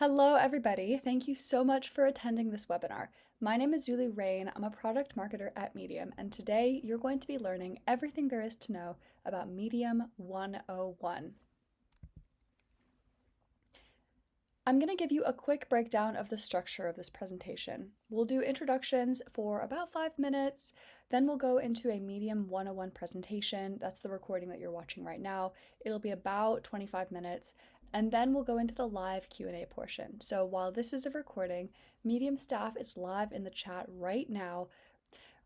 Hello, everybody. Thank you so much for attending this webinar. My name is Julie Rain. I'm a product marketer at Medium, and today you're going to be learning everything there is to know about Medium 101. I'm going to give you a quick breakdown of the structure of this presentation. We'll do introductions for about 5 minutes, then we'll go into a Medium 101 presentation. That's the recording that you're watching right now. It'll be about 25 minutes, and then we'll go into the live Q&A portion. So while this is a recording, Medium staff is live in the chat right now,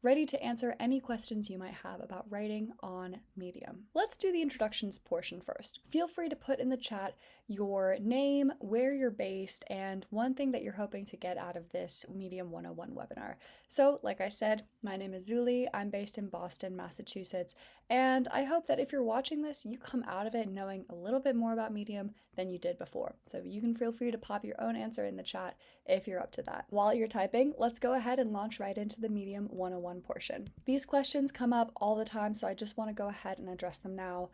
ready to answer any questions you might have about writing on Medium. Let's do the introductions portion first. Feel free to put in the chat your name, where you're based, and one thing that you're hoping to get out of this Medium 101 webinar. So, like I said, my name is Zuli. I'm based in Boston, Massachusetts, and I hope that if you're watching this, you come out of it knowing a little bit more about Medium than you did before. So you can feel free to pop your own answer in the chat if you're up to that. While you're typing, let's go ahead and launch right into the Medium 101 portion. These questions come up all the time, so I just want to go ahead and address them now.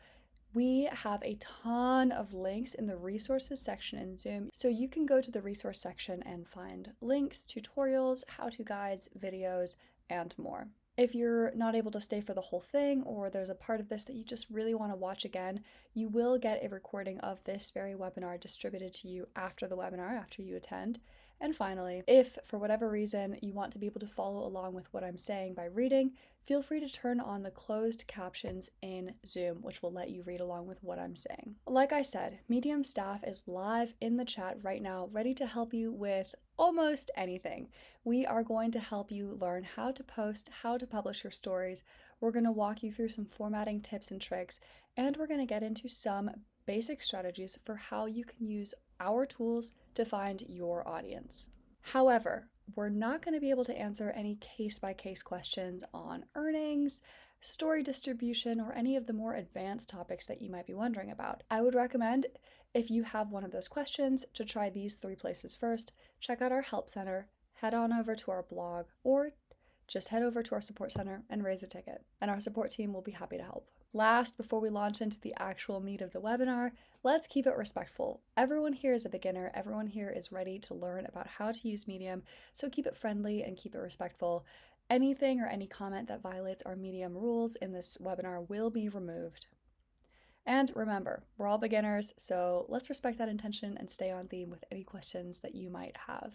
We have a ton of links in the resources section in Zoom, so you can go to the resource section and find links, tutorials, how-to guides, videos, and more. If you're not able to stay for the whole thing, or there's a part of this that you just really want to watch again, you will get a recording of this very webinar distributed to you after the webinar, after you attend. And finally, if for whatever reason you want to be able to follow along with what I'm saying by reading, feel free to turn on the closed captions in Zoom, which will let you read along with what I'm saying. Like I said, Medium staff is live in the chat right now, ready to help you with almost anything. We are going to help you learn how to post, how to publish your stories. We're going to walk you through some formatting tips and tricks, and we're going to get into some basic strategies for how you can use our tools to find your audience. However, we're not going to be able to answer any case-by-case questions on earnings, story distribution, or any of the more advanced topics that you might be wondering about. I would recommend, if you have one of those questions, to try these 3 places first. Check out our help center, head on over to our blog, or just head over to our support center and raise a ticket, and our support team will be happy to help. Last, before we launch into the actual meat of the webinar, let's keep it respectful. Everyone here is a beginner. Everyone here is ready to learn about how to use Medium, so keep it friendly and keep it respectful. Anything or any comment that violates our Medium rules in this webinar will be removed. And remember, we're all beginners, so let's respect that intention and stay on theme with any questions that you might have.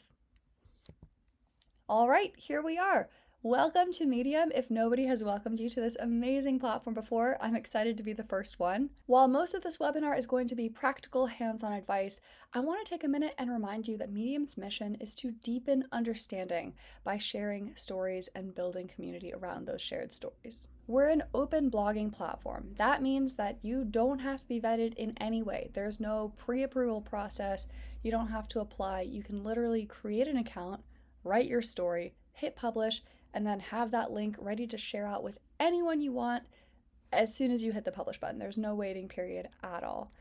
All right, here we are. Welcome to Medium. If nobody has welcomed you to this amazing platform before, I'm excited to be the first one. While most of this webinar is going to be practical, hands-on advice, I want to take a minute and remind you that Medium's mission is to deepen understanding by sharing stories and building community around those shared stories. We're an open blogging platform. That means that you don't have to be vetted in any way. There's no pre-approval process. You don't have to apply. You can literally create an account, write your story, hit publish, and then have that link ready to share out with anyone you want as soon as you hit the publish button. There's no waiting period at all.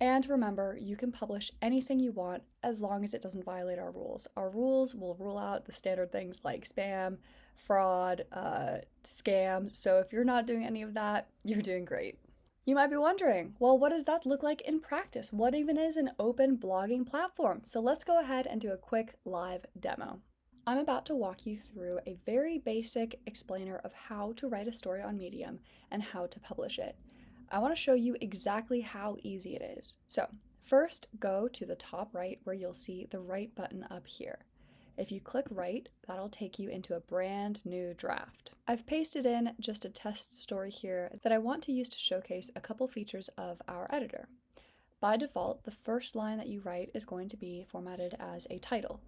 And remember, you can publish anything you want as long as it doesn't violate our rules. Our rules will rule out the standard things like spam, fraud, scams. So if you're not doing any of that, you're doing great. You might be wondering, well, what does that look like in practice? What even is an open blogging platform? So let's go ahead and do a quick live demo. I'm about to walk you through a very basic explainer of how to write a story on Medium and how to publish it. I want to show you exactly how easy it is. So first, go to the top right where you'll see the write button up here. If you click write, that'll take you into a brand new draft. I've pasted in just a test story here that I want to use to showcase a couple features of our editor. By default, the first line that you write is going to be formatted as a title.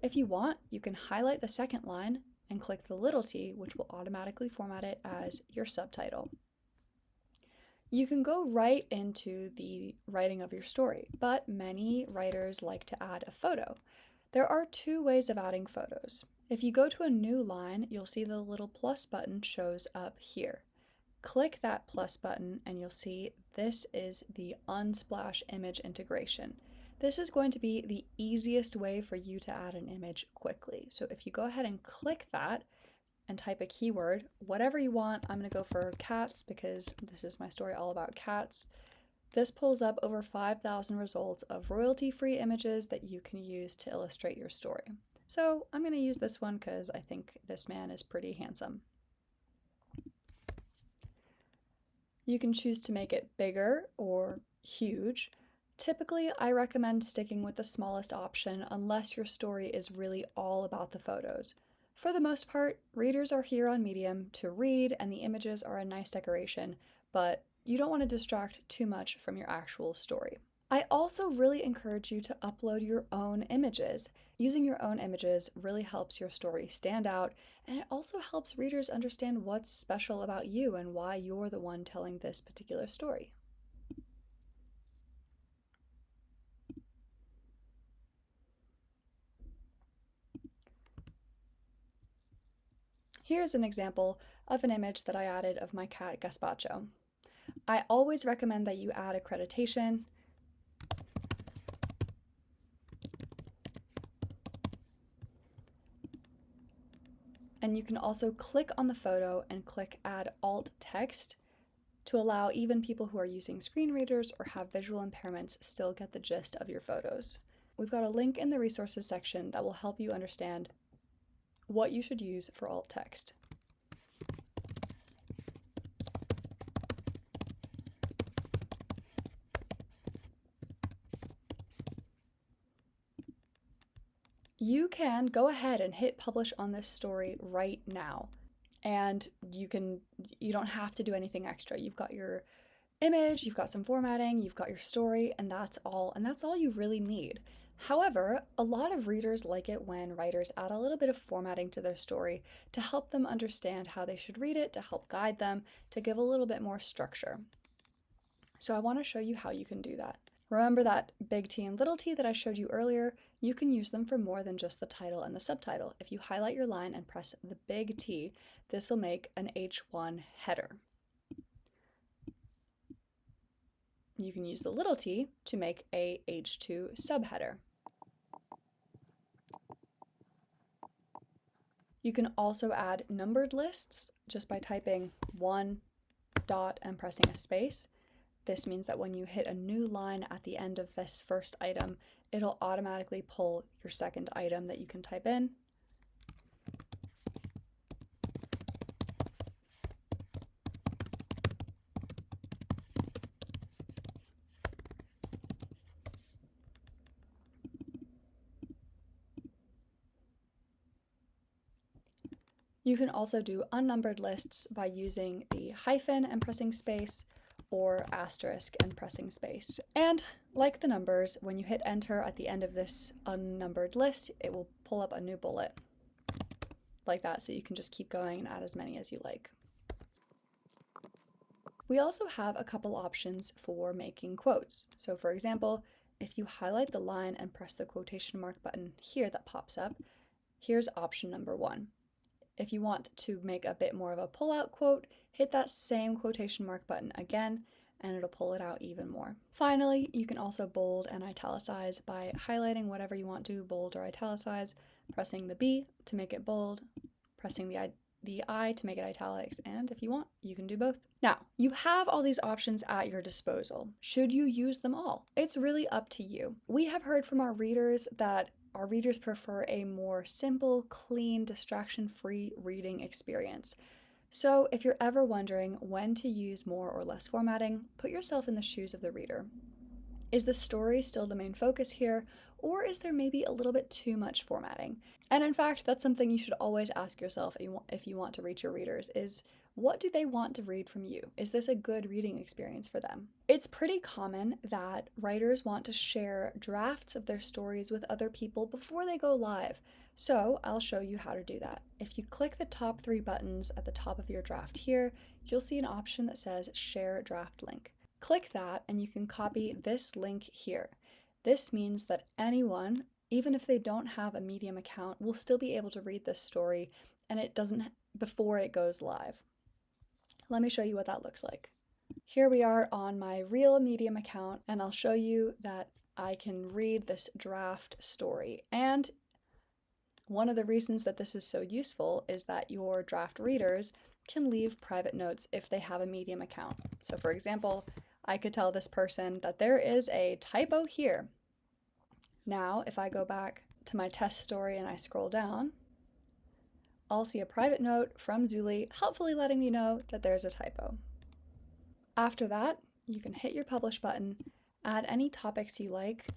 If you want, you can highlight the second line and click the little t, which will automatically format it as your subtitle. You can go right into the writing of your story, but many writers like to add a photo. There are 2 ways of adding photos. If you go to a new line, you'll see the little plus button shows up here. Click that plus button and you'll see this is the Unsplash image integration. This is going to be the easiest way for you to add an image quickly. So if you go ahead and click that and type a keyword, whatever you want, I'm going to go for cats because this is my story all about cats. This pulls up over 5,000 results of royalty-free images that you can use to illustrate your story. So I'm going to use this one because I think this man is pretty handsome. You can choose to make it bigger or huge. Typically, I recommend sticking with the smallest option unless your story is really all about the photos. For the most part, readers are here on Medium to read, and the images are a nice decoration, but you don't want to distract too much from your actual story. I also really encourage you to upload your own images. Using your own images really helps your story stand out, and it also helps readers understand what's special about you and why you're the one telling this particular story. Here's an example of an image that I added of my cat Gaspacho. I always recommend that you add accreditation. And you can also click on the photo and click Add Alt Text to allow even people who are using screen readers or have visual impairments still get the gist of your photos. We've got a link in the resources section that will help you understand what you should use for alt text. You can go ahead and hit publish on this story right now. And you don't have to do anything extra. You've got your image, you've got some formatting, you've got your story, and that's all you really need. However, a lot of readers like it when writers add a little bit of formatting to their story to help them understand how they should read it, to help guide them, to give a little bit more structure. So I want to show you how you can do that. Remember that big T and little t that I showed you earlier? You can use them for more than just the title and the subtitle. If you highlight your line and press the big T, this will make an H1 header. You can use the little t to make a H2 subheader. You can also add numbered lists just by typing 1 dot and pressing a space. This means that when you hit a new line at the end of this first item, it'll automatically pull your second item that you can type in. You can also do unnumbered lists by using the hyphen and pressing space, or asterisk and pressing space. And like the numbers, when you hit enter at the end of this unnumbered list, it will pull up a new bullet like that, so you can just keep going and add as many as you like. We also have a couple options for making quotes. So for example, if you highlight the line and press the quotation mark button here that pops up, here's option number 1. If you want to make a bit more of a pull-out quote, hit that same quotation mark button again, and it'll pull it out even more. Finally, you can also bold and italicize by highlighting whatever you want to bold or italicize, pressing the B to make it bold, pressing the I to make it italics, and if you want, you can do both. Now, you have all these options at your disposal. Should you use them all? It's really up to you. We have heard from our readers that our readers prefer a more simple, clean, distraction-free reading experience. So if you're ever wondering when to use more or less formatting, put yourself in the shoes of the reader. Is the story still the main focus here, or is there maybe a little bit too much formatting? And in fact, that's something you should always ask yourself if you want to reach your readers is, what do they want to read from you? Is this a good reading experience for them? It's pretty common that writers want to share drafts of their stories with other people before they go live. So I'll show you how to do that. If you click the top 3 buttons at the top of your draft here, you'll see an option that says Share Draft Link. Click that and you can copy this link here. This means that anyone, even if they don't have a Medium account, will still be able to read this story and it doesn't before it goes live. Let me show you what that looks like. Here we are on my real Medium account, and I'll show you that I can read this draft story. And one of the reasons that this is so useful is that your draft readers can leave private notes if they have a Medium account. So for example, I could tell this person that there is a typo here. Now, if I go back to my test story and I scroll down, I'll see a private note from Zuli helpfully letting me know that there's a typo. After that, you can hit your publish button, add any topics you like,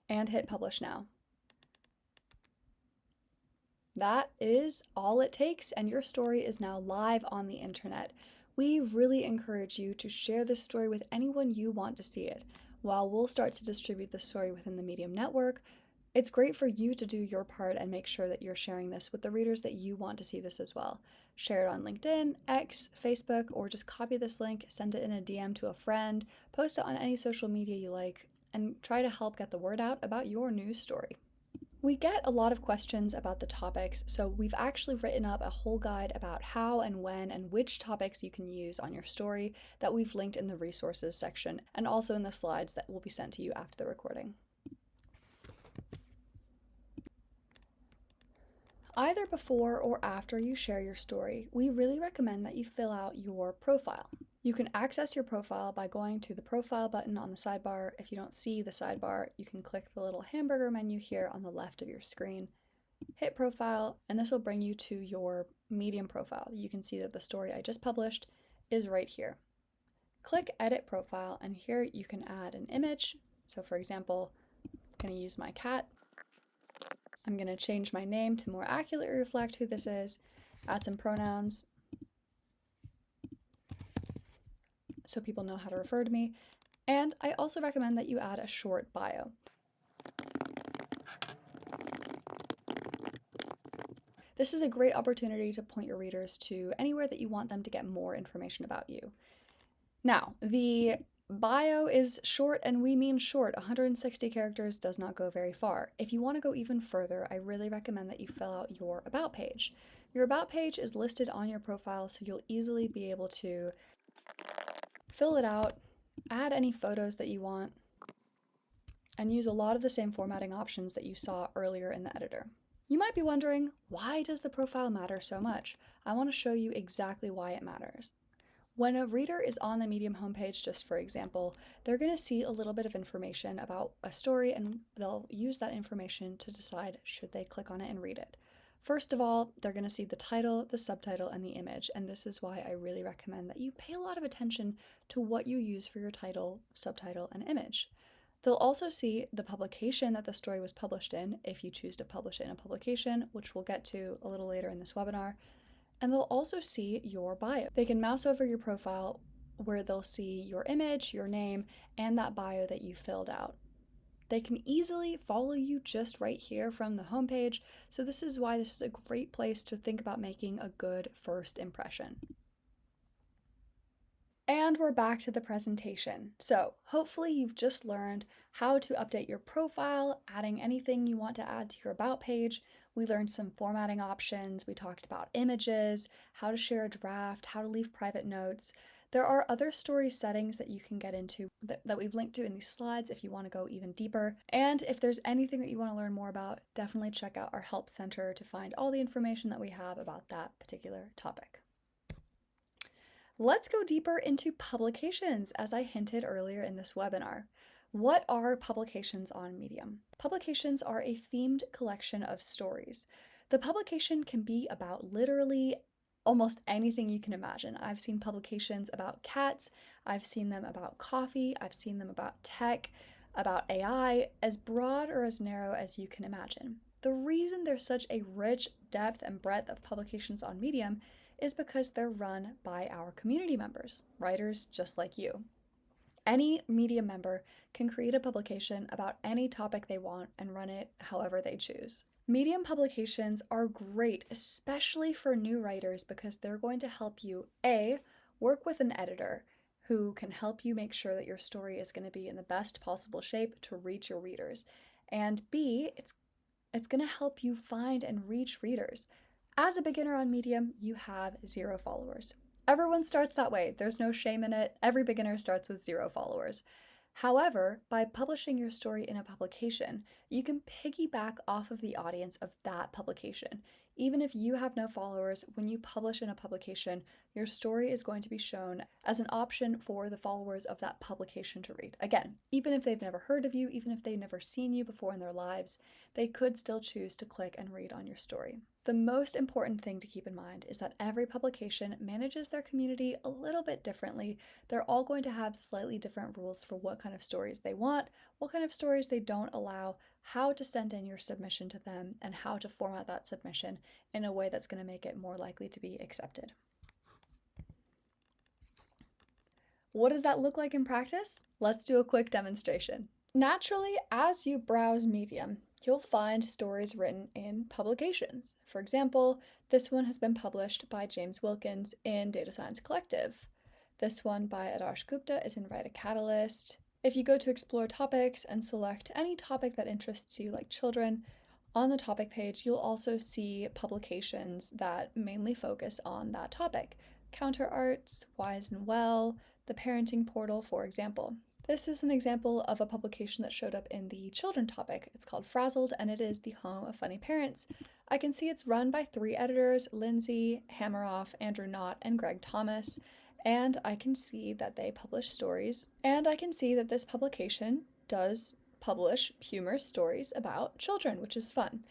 and hit publish now. That is all it takes, and your story is now live on the internet. We really encourage you to share this story with anyone you want to see it. While we'll start to distribute the story within the Medium network, it's great for you to do your part and make sure that you're sharing this with the readers that you want to see this as well. Share it on LinkedIn, X, Facebook, or just copy this link, send it in a DM to a friend, post it on any social media you like, and try to help get the word out about your news story. We get a lot of questions about the topics, so we've actually written up a whole guide about how and when and which topics you can use on your story that we've linked in the resources section and also in the slides that will be sent to you after the recording. Either before or after you share your story, we really recommend that you fill out your profile. You can access your profile by going to the profile button on the sidebar. If you don't see the sidebar, you can click the little hamburger menu here on the left of your screen, hit profile, and this will bring you to your Medium profile. You can see that the story I just published is right here. Click edit profile, and here you can add an image. So for example, I'm going to use my cat. I'm going to change my name to more accurately reflect who this is, add some pronouns so people know how to refer to me, and I also recommend that you add a short bio. This is a great opportunity to point your readers to anywhere that you want them to get more information about you. Now, the bio is short, and we mean short. 160 characters does not go very far. If you want to go even further, I really recommend that you fill out your About page. Your About page is listed on your profile, so you'll easily be able to fill it out, add any photos that you want, and use a lot of the same formatting options that you saw earlier in the editor. You might be wondering, why does the profile matter so much? I want to show you exactly why it matters. When a reader is on the Medium homepage, just for example, they're going to see a little bit of information about a story, and they'll use that information to decide should they click on it and read it. First of all, they're going to see the title, the subtitle, and the image, and this is why I really recommend that you pay a lot of attention to what you use for your title, subtitle, and image. They'll also see the publication that the story was published in, if you choose to publish it in a publication, which we'll get to a little later in this webinar. And they'll also see your bio. They can mouse over your profile where they'll see your image, your name, and that bio that you filled out. They can easily follow you just right here from the homepage, so this is why this is a great place to think about making a good first impression. And we're back to the presentation. So hopefully you've just learned how to update your profile, adding anything you want to add to your About page. We learned some formatting options. We talked about images, how to share a draft, how to leave private notes. There are other story settings that you can get into that we've linked to in these slides if you want to go even deeper. And if there's anything that you want to learn more about, definitely check out our Help Center to find all the information that we have about that particular topic. Let's go deeper into publications, as I hinted earlier in this webinar. What are publications on Medium? Publications are a themed collection of stories. The publication can be about literally almost anything you can imagine. I've seen publications about cats, I've seen them about coffee, I've seen them about tech, about AI, as broad or as narrow as you can imagine. The reason there's such a rich depth and breadth of publications on Medium is because they're run by our community members, writers just like you. Any Medium member can create a publication about any topic they want and run it however they choose. Medium publications are great, especially for new writers, because they're going to help you, A, work with an editor who can help you make sure that your story is going to be in the best possible shape to reach your readers, and B, it's going to help you find and reach readers. As a beginner on Medium, you have 0 followers. Everyone starts that way. There's no shame in it. Every beginner starts with 0 followers. However, by publishing your story in a publication, you can piggyback off of the audience of that publication. Even if you have no followers, when you publish in a publication, your story is going to be shown as an option for the followers of that publication to read. Again, even if they've never heard of you, even if they've never seen you before in their lives, they could still choose to click and read on your story. The most important thing to keep in mind is that every publication manages their community a little bit differently. They're all going to have slightly different rules for what kind of stories they want, what kind of stories they don't allow, how to send in your submission to them, and how to format that submission in a way that's going to make it more likely to be accepted. What does that look like in practice? Let's do a quick demonstration. Naturally, as you browse Medium, you'll find stories written in publications. For example, this one has been published by James Wilkins in Data Science Collective. This one by Adarsh Gupta is in Write a Catalyst. If you go to Explore Topics and select any topic that interests you, like children, on the topic page, you'll also see publications that mainly focus on that topic. Counter Arts, Wise and Well, the Parenting Portal, for example. This is an example of a publication that showed up in the children topic. It's called Frazzled, and it is the home of funny parents. I can see it's run by 3 editors, Lindsay Hammeroff, Andrew Knott, and Greg Thomas, and I can see that they publish stories, and I can see that this publication does publish humorous stories about children, which is fun.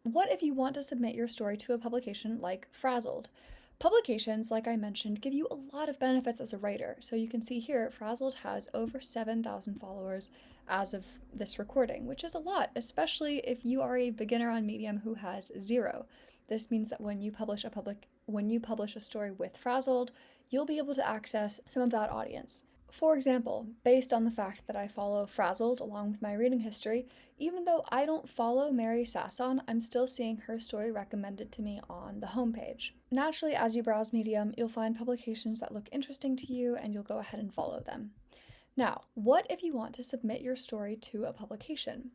What if you want to submit your story to a publication like Frazzled? Publications, like I mentioned, give you a lot of benefits as a writer. So you can see here, Frazzled has over 7,000 followers as of this recording, which is a lot, especially if you are a beginner on Medium who has 0. This means that when you publish a story with Frazzled, you'll be able to access some of that audience. For example, based on the fact that I follow Frazzled along with my reading history, even though I don't follow Mary Sasson, I'm still seeing her story recommended to me on the homepage. Naturally, as you browse Medium, you'll find publications that look interesting to you and you'll go ahead and follow them. Now, what if you want to submit your story to a publication?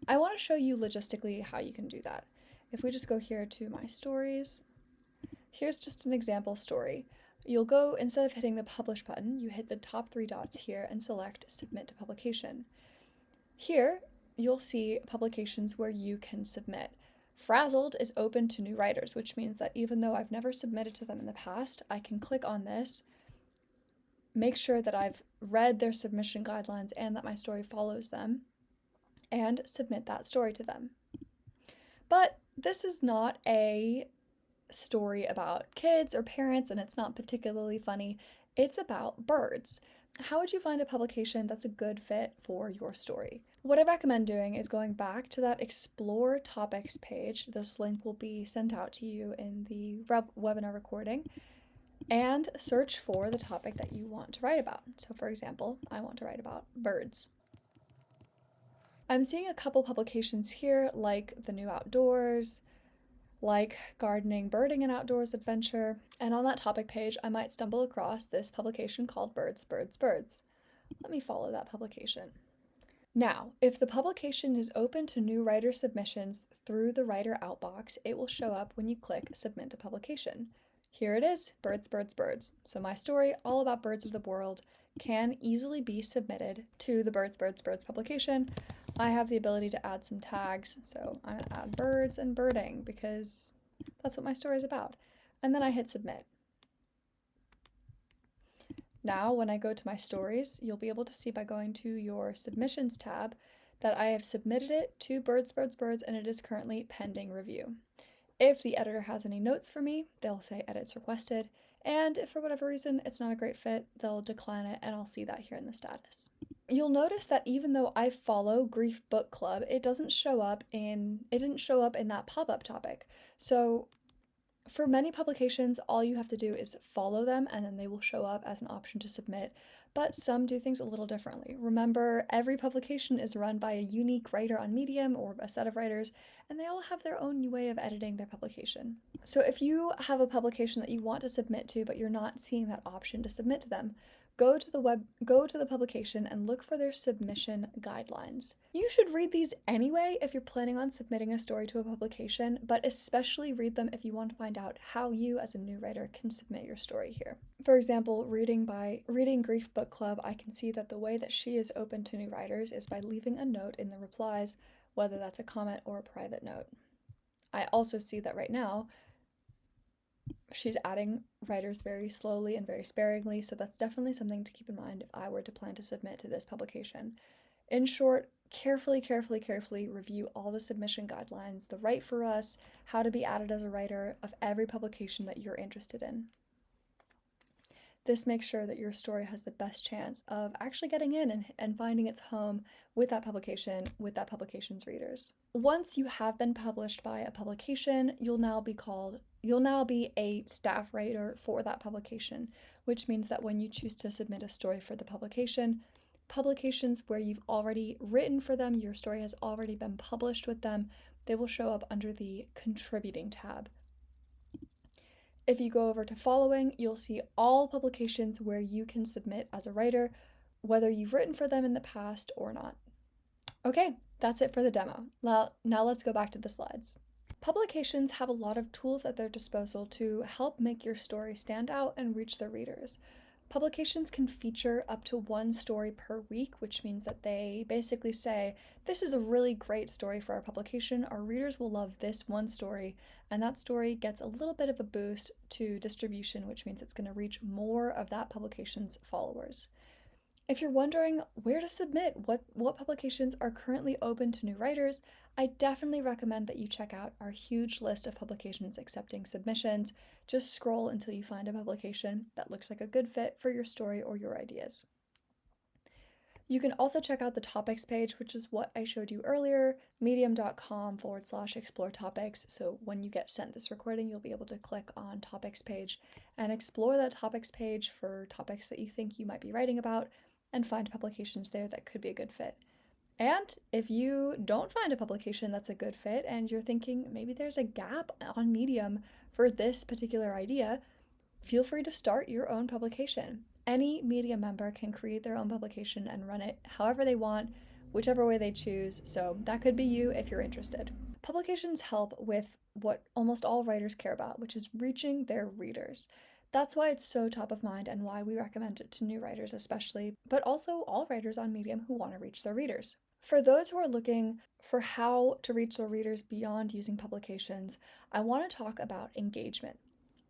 I want to show you logistically how you can do that. If we just go here to My Stories, here's just an example story. You'll go, instead of hitting the Publish button, you hit the top 3 dots here and select Submit to Publication. Here, you'll see publications where you can submit. Frazzled is open to new writers, which means that even though I've never submitted to them in the past, I can click on this, make sure that I've read their submission guidelines and that my story follows them, and submit that story to them. But this is not a story about kids or parents, and it's not particularly funny. It's about birds. How would you find a publication that's a good fit for your story? What I recommend doing is going back to that Explore Topics page. This link will be sent out to you in the webinar recording, and search for the topic that you want to write about. So for example, I want to write about birds. I'm seeing a couple publications here like The New Outdoors, like Gardening, Birding, and Outdoors Adventure, and on that topic page I might stumble across this publication called Birds, Birds, Birds. Let me follow that publication. Now, if the publication is open to new writer submissions through the writer outbox, it will show up when you click Submit to Publication. Here it is, Birds, Birds, Birds. So my story, all about birds of the world, can easily be submitted to the Birds, Birds, Birds publication. I have the ability to add some tags, so I'm going to add birds and birding because that's what my story is about. And then I hit submit. Now, when I go to my stories, you'll be able to see by going to your submissions tab that I have submitted it to Birds, Birds, Birds, and it is currently pending review. If the editor has any notes for me, they'll say edits requested, and if for whatever reason it's not a great fit, they'll decline it, and I'll see that here in the status. You'll notice that even though I follow Grief Book Club, it didn't show up in that pop-up topic. So for many publications, all you have to do is follow them and then they will show up as an option to submit, but some do things a little differently. Remember, every publication is run by a unique writer on Medium or a set of writers, and they all have their own way of editing their publication. So if you have a publication that you want to submit to, but you're not seeing that option to submit to them, go to the publication and look for their submission guidelines. You should read these anyway if you're planning on submitting a story to a publication, but especially read them if you want to find out how you as a new writer can submit your story here. For example, reading Grief Book Club, I can see that the way that she is open to new writers is by leaving a note in the replies, whether that's a comment or a private note. I also see that right now she's adding writers very slowly and very sparingly, so that's definitely something to keep in mind if I were to plan to submit to this publication. In short, carefully review all the submission guidelines, the Write For Us, how to be added as a writer of every publication that you're interested in. This makes sure that your story has the best chance of actually getting in and finding its home with that publication, with that publication's readers. Once you have been published by a publication, you'll now be a staff writer for that publication, which means that when you choose to submit a story for the publications where you've already written for them, your story has already been published with them, they will show up under the Contributing tab. If you go over to Following, you'll see all publications where you can submit as a writer, whether you've written for them in the past or not. Okay, that's it for the demo. Now let's go back to the slides. Publications have a lot of tools at their disposal to help make your story stand out and reach their readers. Publications can feature up to one story per week, which means that they basically say, this is a really great story for our publication. Our readers will love this one story, and that story gets a little bit of a boost to distribution, which means it's going to reach more of that publication's followers. If you're wondering where to submit, what publications are currently open to new writers, I definitely recommend that you check out our huge list of publications accepting submissions. Just scroll until you find a publication that looks like a good fit for your story or your ideas. You can also check out the topics page, which is what I showed you earlier, medium.com/explore topics. So when you get sent this recording, you'll be able to click on topics page and explore that topics page for topics that you think you might be writing about and find publications there that could be a good fit. And if you don't find a publication that's a good fit and you're thinking maybe there's a gap on Medium for this particular idea, feel free to start your own publication. Any Medium member can create their own publication and run it however they want, whichever way they choose, so that could be you if you're interested. Publications help with what almost all writers care about, which is reaching their readers. That's why it's so top of mind and why we recommend it to new writers especially, but also all writers on Medium who want to reach their readers. For those who are looking for how to reach their readers beyond using publications, I want to talk about engagement.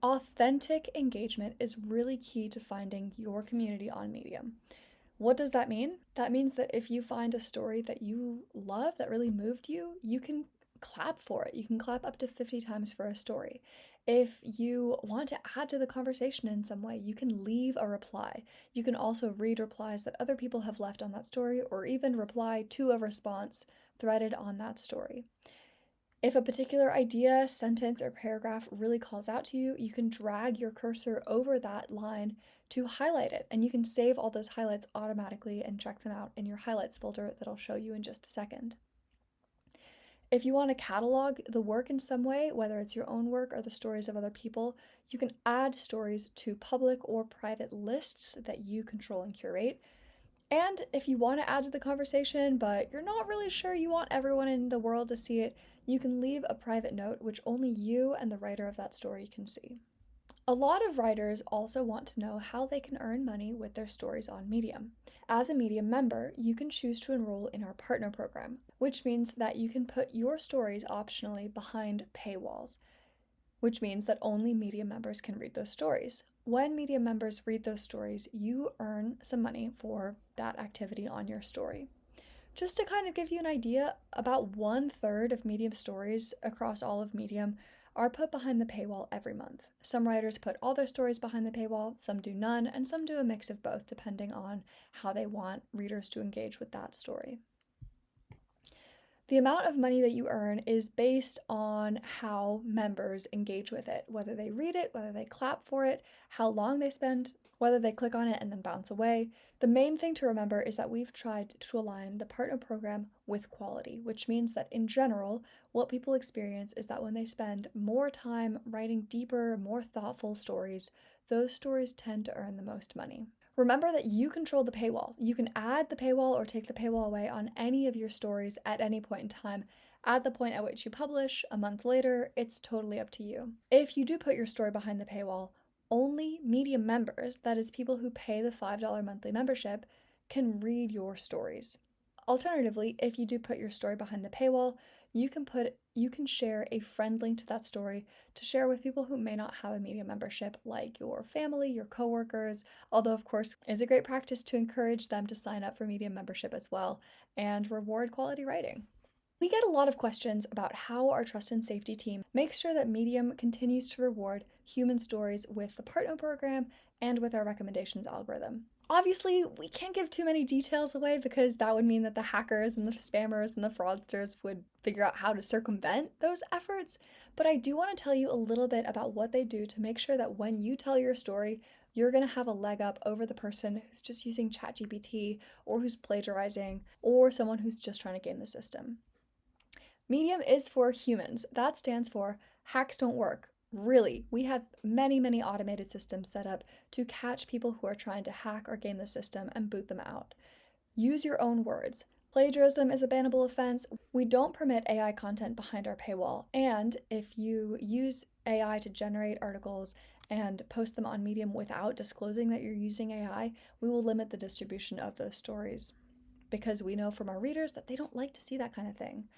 Authentic engagement is really key to finding your community on Medium. What does that mean? That means that if you find a story that you love, that really moved you, you can clap for it. You can clap up to 50 times for a story. If you want to add to the conversation in some way, you can leave a reply. You can also read replies that other people have left on that story, or even reply to a response threaded on that story. If a particular idea, sentence, or paragraph really calls out to you, you can drag your cursor over that line to highlight it, and you can save all those highlights automatically and check them out in your highlights folder that I'll show you in just a second. If you want to catalog the work in some way, whether it's your own work or the stories of other people, you can add stories to public or private lists that you control and curate. And if you want to add to the conversation, but you're not really sure you want everyone in the world to see it, you can leave a private note which only you and the writer of that story can see. A lot of writers also want to know how they can earn money with their stories on Medium. As a Medium member, you can choose to enroll in our partner program, which means that you can put your stories optionally behind paywalls, which means that only Medium members can read those stories. When Medium members read those stories, you earn some money for that activity on your story. Just to kind of give you an idea, about 1/3 of Medium stories across all of Medium are put behind the paywall every month. Some writers put all their stories behind the paywall, some do none, and some do a mix of both depending on how they want readers to engage with that story. The amount of money that you earn is based on how members engage with it, whether they read it, whether they clap for it, how long they spend, whether they click on it and then bounce away. The main thing to remember is that we've tried to align the partner program with quality, which means that in general, what people experience is that when they spend more time writing deeper, more thoughtful stories, those stories tend to earn the most money. Remember that you control the paywall. You can add the paywall or take the paywall away on any of your stories at any point in time. At the point at which you publish, a month later, it's totally up to you. If you do put your story behind the paywall, only Medium members, that is, people who pay the $5 monthly membership, can read your stories. Alternatively, if you do put your story behind the paywall, you can share a friend link to that story to share with people who may not have a Medium membership, like your family, your coworkers, although of course it's a great practice to encourage them to sign up for Medium membership as well and reward quality writing. We get a lot of questions about how our trust and safety team makes sure that Medium continues to reward human stories with the partner program and with our recommendations algorithm. Obviously, we can't give too many details away because that would mean that the hackers and the spammers and the fraudsters would figure out how to circumvent those efforts, but I do want to tell you a little bit about what they do to make sure that when you tell your story, you're going to have a leg up over the person who's just using ChatGPT or who's plagiarizing or someone who's just trying to game the system. Medium is for humans. That stands for hacks don't work. Really, we have many automated systems set up to catch people who are trying to hack or game the system and boot them out. Use your own words. Plagiarism is a bannable offense. We don't permit AI content behind our paywall. And if you use AI to generate articles and post them on Medium without disclosing that you're using AI, we will limit the distribution of those stories because we know from our readers that they don't like to see that kind of thing.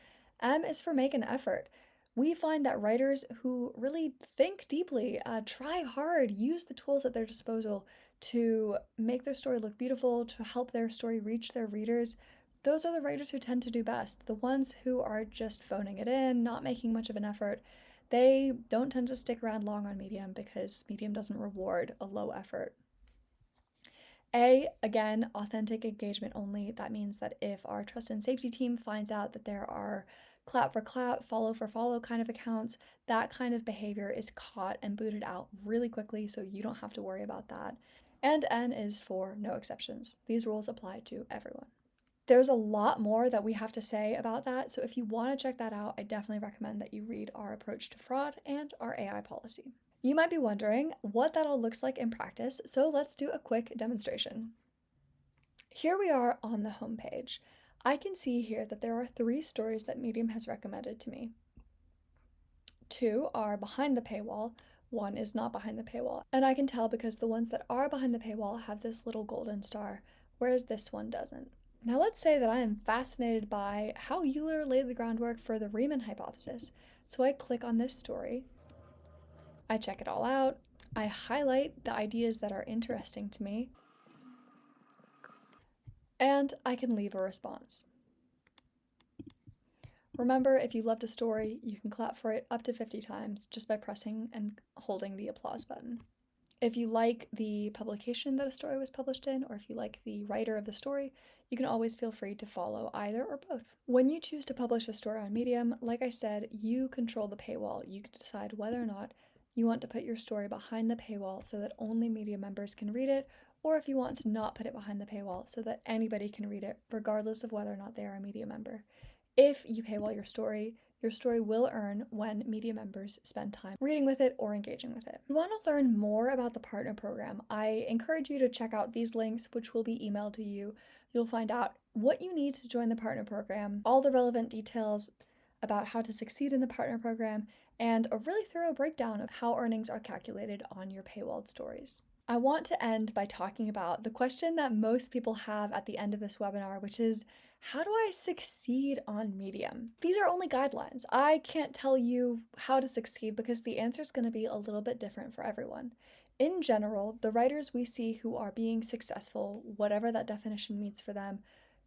M is for make an effort. We find that writers who really think deeply, try hard, use the tools at their disposal to make their story look beautiful, to help their story reach their readers, those are the writers who tend to do best. The ones who are just phoning it in, not making much of an effort, they don't tend to stick around long on Medium because Medium doesn't reward a low effort. A, again, authentic engagement only. That means that if our trust and safety team finds out that there are clap for clap, follow for follow kind of accounts, that kind of behavior is caught and booted out really quickly, so you don't have to worry about that. And N is for no exceptions. These rules apply to everyone. There's a lot more that we have to say about that, so if you want to check that out, I definitely recommend that you read our approach to fraud and our AI policy. You might be wondering what that all looks like in practice, so let's do a quick demonstration. Here we are on the homepage. I can see here that there are 3 stories that Medium has recommended to me. 2 are behind the paywall, 1 is not behind the paywall, and I can tell because the ones that are behind the paywall have this little golden star, whereas this one doesn't. Now let's say that I am fascinated by how Euler laid the groundwork for the Riemann hypothesis, so I click on this story, I check it all out, I highlight the ideas that are interesting to me, and I can leave a response. Remember, if you loved a story, you can clap for it up to 50 times just by pressing and holding the applause button. If you like the publication that a story was published in, or if you like the writer of the story, you can always feel free to follow either or both. When you choose to publish a story on Medium, like I said, you control the paywall. You can decide whether or not you want to put your story behind the paywall so that only Medium members can read it, or if you want to not put it behind the paywall so that anybody can read it, regardless of whether or not they are a Medium member. If you paywall your story will earn when Medium members spend time reading with it or engaging with it. If you want to learn more about the partner program, I encourage you to check out these links, which will be emailed to you. You'll find out what you need to join the partner program, all the relevant details about how to succeed in the partner program, and a really thorough breakdown of how earnings are calculated on your paywalled stories. I want to end by talking about the question that most people have at the end of this webinar, which is, how do I succeed on Medium? These are only guidelines. I can't tell you how to succeed because the answer is going to be a little bit different for everyone. In general, the writers we see who are being successful, whatever that definition means for them,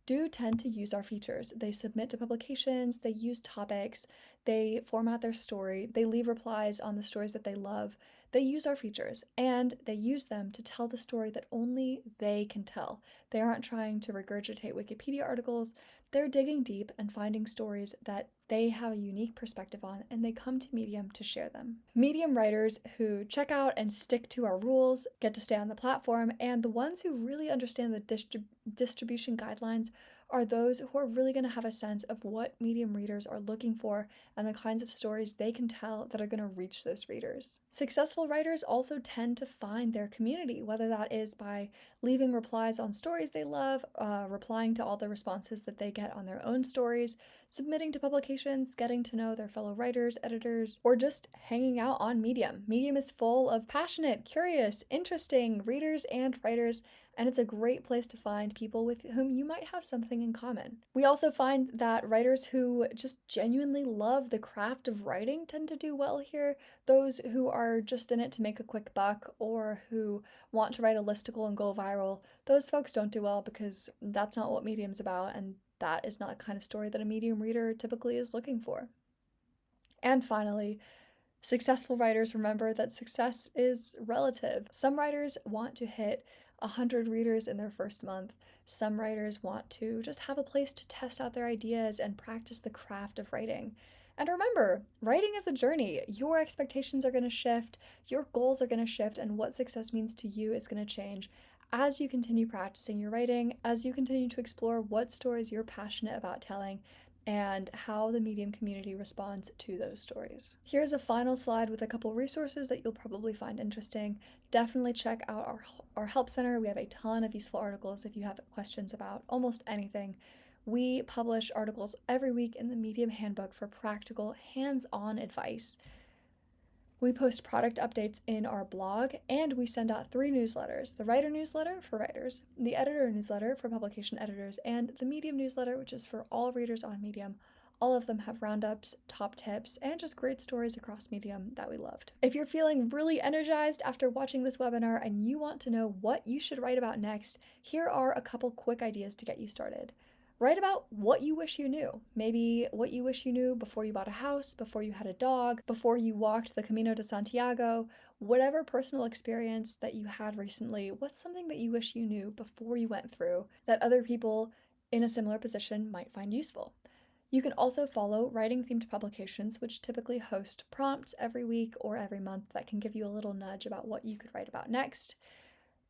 do tend to use our features. They submit to publications, they use topics, they format their story, they leave replies on the stories that they love. They use our features and they use them to tell the story that only they can tell. They aren't trying to regurgitate Wikipedia articles, they're digging deep and finding stories that they have a unique perspective on, and they come to Medium to share them. Medium writers who check out and stick to our rules get to stay on the platform, and the ones who really understand the distribution guidelines are those who are really going to have a sense of what Medium readers are looking for and the kinds of stories they can tell that are going to reach those readers. Successful writers also tend to find their community, whether that is by leaving replies on stories they love, replying to all the responses that they get on their own stories, submitting to publications, getting to know their fellow writers, editors, or just hanging out on Medium. Medium is full of passionate, curious, interesting readers and writers, and it's a great place to find people with whom you might have something in common. We also find that writers who just genuinely love the craft of writing tend to do well here. Those who are just in it to make a quick buck or who want to write a listicle and go viral, those folks don't do well because that's not what Medium's about, and that is not the kind of story that a Medium reader typically is looking for. And finally, successful writers remember that success is relative. Some writers want to hit 100 readers in their first month. Some writers want to just have a place to test out their ideas and practice the craft of writing. And remember, writing is a journey. Your expectations are going to shift, your goals are going to shift, and what success means to you is going to change as you continue practicing your writing, as you continue to explore what stories you're passionate about telling, and how the Medium community responds to those stories. Here's a final slide with a couple resources that you'll probably find interesting. Definitely check out our help center. We have a ton of useful articles if you have questions about almost anything. We publish articles every week in the Medium Handbook for practical, hands-on advice. We post product updates in our blog, and we send out 3 newsletters: the writer newsletter for writers, the editor newsletter for publication editors, and the Medium newsletter, which is for all readers on Medium. All of them have roundups, top tips, and just great stories across Medium that we loved. If you're feeling really energized after watching this webinar and you want to know what you should write about next, here are a couple quick ideas to get you started. Write about what you wish you knew. Maybe what you wish you knew before you bought a house, before you had a dog, before you walked the Camino de Santiago. Whatever personal experience that you had recently, what's something that you wish you knew before you went through that other people in a similar position might find useful? You can also follow writing-themed publications, which typically host prompts every week or every month that can give you a little nudge about what you could write about next.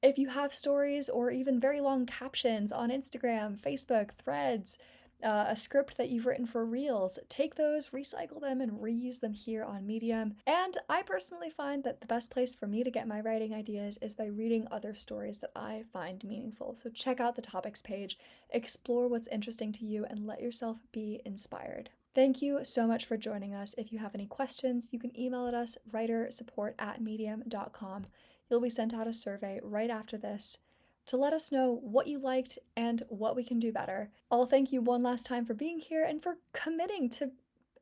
If you have stories or even very long captions on Instagram, Facebook, Threads, a script that you've written for Reels, take those, recycle them, and reuse them here on Medium. And I personally find that the best place for me to get my writing ideas is by reading other stories that I find meaningful. So check out the topics page, explore what's interesting to you, and let yourself be inspired. Thank you so much for joining us. If you have any questions, you can email at us, writersupport@medium.com. You'll be sent out a survey right after this to let us know what you liked and what we can do better. I'll thank you one last time for being here and for committing to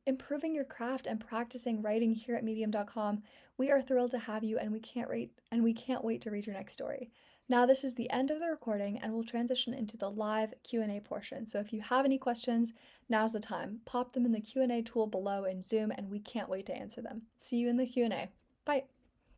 improving your craft and practicing writing here at medium.com. We are thrilled to have you, and we can't wait to read your next story. Now this is the end of the recording, and we'll transition into the live Q&A portion. So if you have any questions, now's the time. Pop them in the Q&A tool below in Zoom, and we can't wait to answer them. See you in the Q&A. Bye.